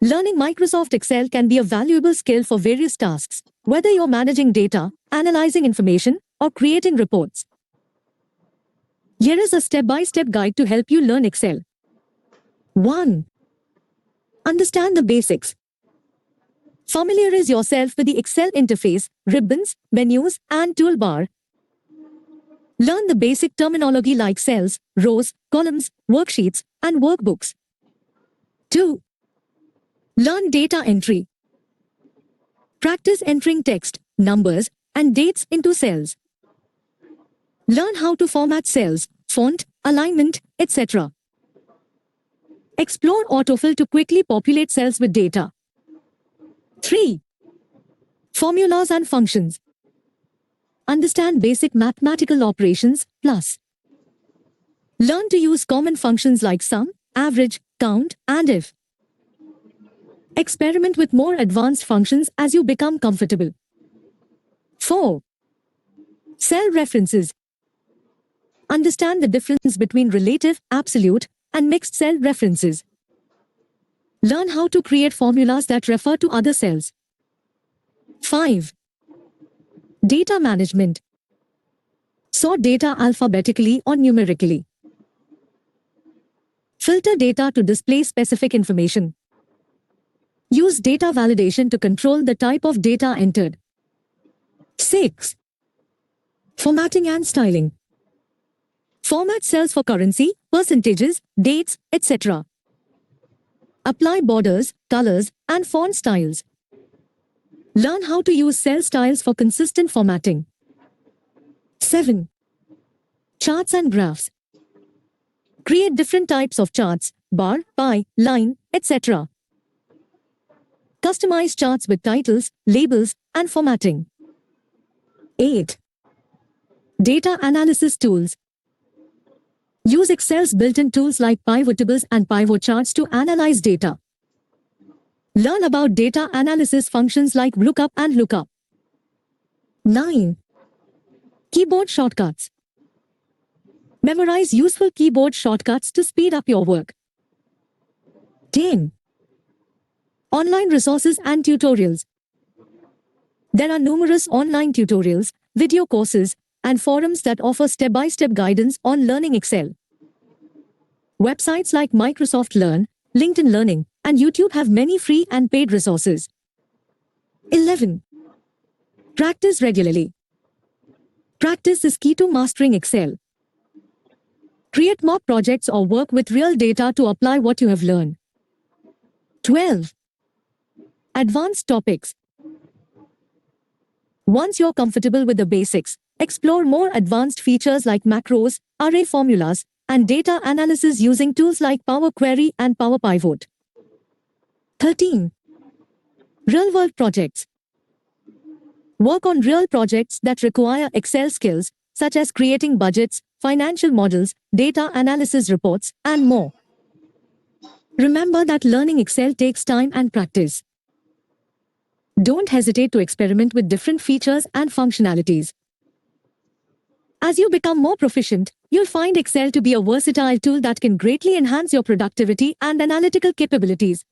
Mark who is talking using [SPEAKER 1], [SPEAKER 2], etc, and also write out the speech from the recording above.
[SPEAKER 1] Learning Microsoft Excel can be a valuable skill for various tasks, whether you're managing data, analyzing information, or creating reports. Here is a step-by-step guide to help you learn Excel. 1. Understand the basics. Familiarize yourself with the Excel interface, ribbons, menus, and toolbar. Learn the basic terminology like cells, rows, columns, worksheets, and workbooks. 2. Learn data entry. Practice entering text, numbers, and dates into cells. Learn how to format cells, font, alignment, etc. Explore autofill to quickly populate cells with data. 3. Formulas and functions. Understand basic mathematical operations, plus. Learn to use common functions like sum, average, count, and if. Experiment with more advanced functions as you become comfortable. 4. Cell references. Understand the difference between relative, absolute, and mixed cell references. Learn how to create formulas that refer to other cells. 5. Data management. Sort data alphabetically or numerically. Filter data to display specific information. Use data validation to control the type of data entered. 6. Formatting and styling. Format cells for currency, percentages, dates, etc. Apply borders, colors, and font styles. Learn how to use cell styles for consistent formatting. 7. Charts and graphs. Create different types of charts, bar, pie, line, etc. Customize charts with titles, labels, and formatting. 8. Data analysis tools. Use Excel's built-in tools like pivot tables and pivot charts to analyze data. Learn about data analysis functions like lookup and lookup. 9. Keyboard shortcuts. Memorize useful keyboard shortcuts to speed up your work. 10. Online resources and tutorials. There are numerous online tutorials, video courses, and forums that offer step-by-step guidance on learning Excel. Websites like Microsoft Learn, LinkedIn Learning, and YouTube have many free and paid resources. 11. Practice regularly. Practice is key to mastering Excel. Create mock projects or work with real data to apply what you have learned. 12. Advanced topics. Once you're comfortable with the basics, explore more advanced features like macros, array formulas, and data analysis using tools like Power Query and Power Pivot. 13. Real-world projects. Work on real projects that require Excel skills, such as creating budgets, financial models, data analysis reports, and more. Remember that learning Excel takes time and practice. Don't hesitate to experiment with different features and functionalities. As you become more proficient, you'll find Excel to be a versatile tool that can greatly enhance your productivity and analytical capabilities.